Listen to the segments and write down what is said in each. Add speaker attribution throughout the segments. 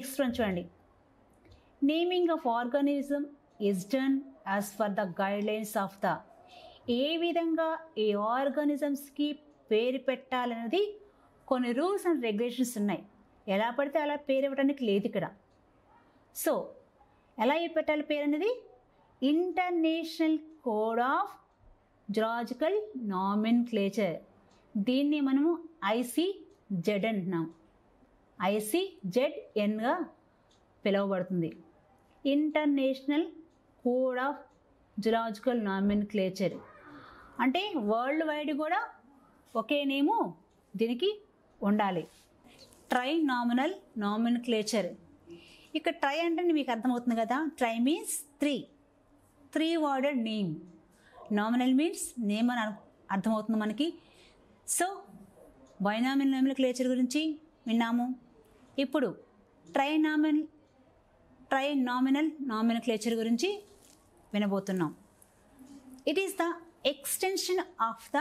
Speaker 1: Next one చూడండి. Naming of organism is done as per the guidelines of the. ఏ విధంగా ఈ ఆర్గానిజమ్స్కి పేరు పెట్టాలనేది కొన్ని రూల్స్ అండ్ రెగ్యులేషన్స్ ఉన్నాయి. ఎలా పడితే అలా పేరు ఇవ్వడానికి లేదు ఇక్కడ. సో ఎలా పెట్టాలి పేరు అనేది international code of zoological nomenclature. దీన్ని మనము ICZ అంటున్నాం. ICZNగా పిలువబడుతుంది. International code of zoological nomenclature అంటే వరల్డ్ వైడ్ కూడా ఒకే నేము దీనికి ఉండాలి. ట్రైనామినల్ నామెన్క్లేచర్. ఇక్కడ ట్రై అంటే మీకు అర్థమవుతుంది కదా. Tri means three worded name. Nominal means name అని అర్థమవుతుంది మనకి. సో బైనామినల్ నామెన్క్లేచర్ గురించి విన్నాము. ఇప్పుడు ట్రైనామినల్ నామెన్క్లేచర్ గురించి వినబోతున్నాం. It is the extension of the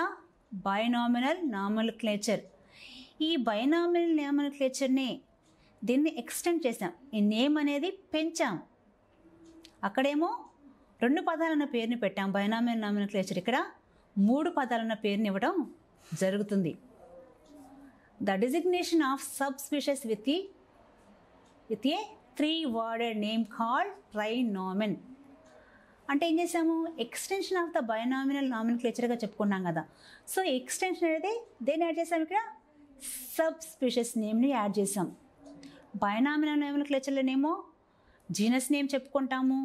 Speaker 1: binominal nomenclature. ఈ బైనామినల్ నామెన్క్లేచర్ని దీన్ని ఎక్స్టెండ్ చేసాం. ఈ నేమ్ అనేది పెంచాం. అక్కడేమో 2 పదాలున్న పేరుని పెట్టాం బైనామినల్ నామెన్క్లేచర్. ఇక్కడ 3 పదాలున్న పేరుని ఇవ్వడం జరుగుతుంది. The designation of subspecies with a 3 worded name called trinomen. అంటే ఏం చేసాము, ఎక్స్టెన్షన్ ఆఫ్ ద బైనామినల్ నామెన్క్లేచర్గా చెప్పుకున్నాం కదా. సో ఎక్స్టెన్షన్ అనేది దేన్ని యాడ్ చేసాము, ఇక్కడ సబ్ స్పీషీస్ నేమ్ని యాడ్ చేసాం. బైనామినల్ నామెన్క్లేచర్లోనేమో జీనస్ నేమ్ చెప్పుకుంటాము,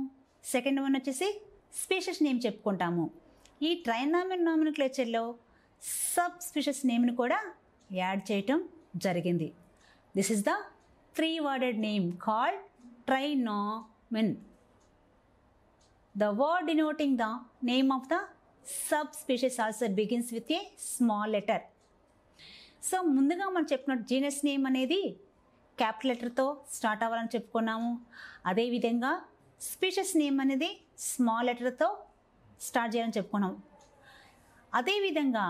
Speaker 1: సెకండ్ వన్ వచ్చేసి స్పీషీస్ నేమ్ చెప్పుకుంటాము. ఈ ట్రైనామినల్ నామెన్క్లేచర్లో సబ్ స్పీషీస్ నేమ్ని కూడా యాడ్ చేయటం జరిగింది. This is the 3 worded name called trinomen. The word denoting the name of the subspecies also begins with a small letter. So ముందుగా మనం చెప్పినట్టు జీనస్ నేమ్ అనేది క్యాపిటల్ లెటర్తో స్టార్ట్ అవ్వాలని చెప్పుకున్నాము. అదేవిధంగా స్పీషీస్ నేమ్ అనేది స్మాల్ లెటర్తో స్టార్ట్ చేయాలని చెప్పుకున్నాము. అదేవిధంగా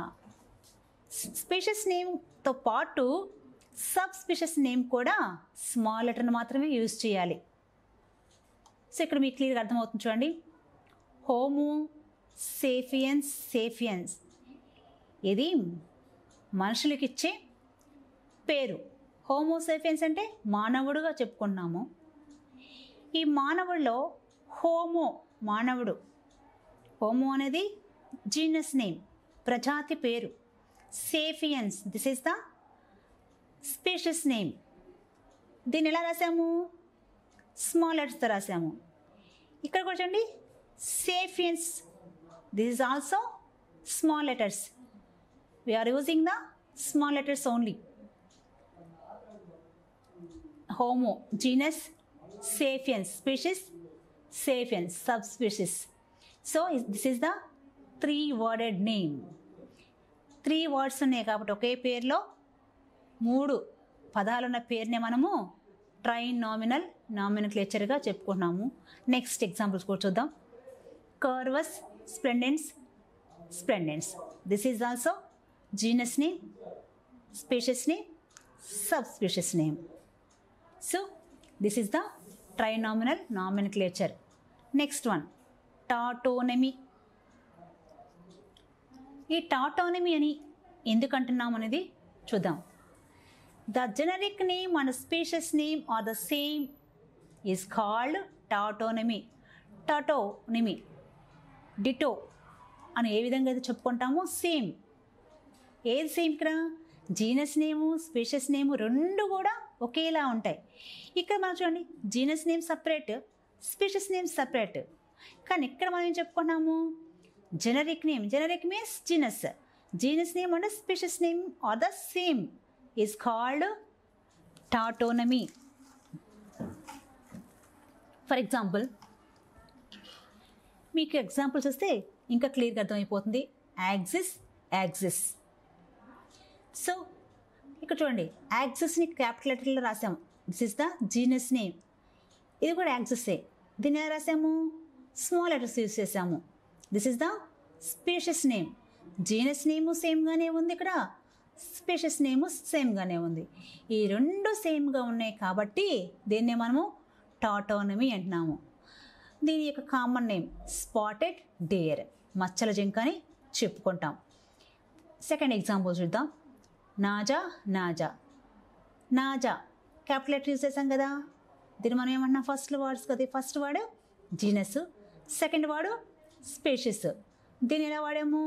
Speaker 1: స్పీషీస్ నేమ్తో పాటు సబ్ స్పీషీస్ నేమ్ కూడా స్మాల్ లెటర్ని మాత్రమే యూజ్ చేయాలి. సో ఇక్కడ మీకు క్లియర్గా అర్థమవుతుంది చూడండి. హోమో సేపియన్స్ ఇది మనుషులకి ఇచ్చే పేరు. హోమో సేపియన్స్ అంటే మానవుడుగా చెప్పుకున్నాము. ఈ మానవుడిలో హోమో మానవుడు, హోమో అనేది జీనస్ నేమ్ ప్రజాతి పేరు. Sapiens this is the species name. దీన్ని ఎలా రాసాము, స్మాల్ లెటర్స్తో రాసాము. ఇక్కడ కూడా చూడండి sapiens, this is also small letters. we are using the small letters only. Homo, genus, sapiens, species, sapiens, subspecies. So this is the 3 worded name. 3 words ఉన్నాయి కాబట్టి ఒకే పేరులో 3 పదాలున్న పేరునే మనము ట్రైనామినల్ నామెన్క్లేచర్గా చెప్పుకున్నాము. నెక్స్ట్ ఎగ్జాంపుల్స్ కూడా చూద్దాం. Corvus splendens. This is also genus name, species name, subspecies name. So this is the trinominal nomenclature. Next one, tautonymy. ఈ టాటోనమీ అని ఎందుకు అంటున్నాం అనేది చూద్దాం. The generic name and species name are the same is called tautonymy. Tautonymy, ditto అని ఏ విధంగా అయితే చెప్పుకుంటామో సేమ్. ఏది సేమ్ ఇక్కడ? జీనస్ నేము స్పీషీస్ నేము రెండు కూడా ఒకేలా ఉంటాయి. ఇక్కడ మనం చూడండి genus name separate, species name separate. కానీ ఇక్కడ మనం ఏం చెప్పుకున్నాము? Generic name. Generic means genus. Genus name and species name are the same is called tautonymy. For example మీకు ఎగ్జాంపుల్స్ వస్తే ఇంకా క్లియర్గా అర్థమైపోతుంది. యాక్సిస్. సో ఇక్కడ చూడండి యాక్సిస్ని క్యాపిటల్ లెటర్లో రాసాము. This is the genus name. ఇది కూడా యాక్సిసే. దీన్ని ఎలా రాసాము? స్మాల్ లెటర్స్ యూజ్ చేసాము. This is the species name. Genus name సేమ్గానే ఉంది, ఇక్కడ స్పీషియస్ నేము సేమ్గానే ఉంది. ఈ రెండు సేమ్గా ఉన్నాయి కాబట్టి దీన్నే మనము టాటానమీ అంటున్నాము. దీని యొక్క కామన్ నేమ్ స్పాటెడ్ డేర్, మచ్చల జింక అని చెప్పుకుంటాం. సెకండ్ ఎగ్జాంపుల్ చూద్దాం. నాజా నాజా. నాజా క్యాపిటల్ లెటర్ యూజ్ చేసాం కదా, దీన్ని మనం ఏమన్నా ఫస్ట్ వర్డ్స్ కదా. First word genus, second word spacious. దీన్ని ఎలా వాడాము,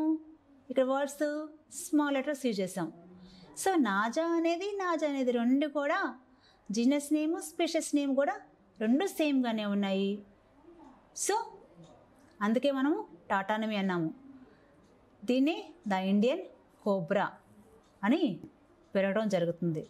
Speaker 1: ఇక్కడ వర్డ్స్ స్మాల్ లెటర్స్ యూజ్ చేసాం. సో నాజా అనేది రెండు కూడా జీనస్ నేమ్ స్పీషియస్ నేమ్ కూడా రెండు సేమ్గానే ఉన్నాయి. సో అందుకే మనము టాటానమీ అన్నాము. దీన్ని ద ఇండియన్ కోబ్రా అని పిలవడం జరుగుతుంది.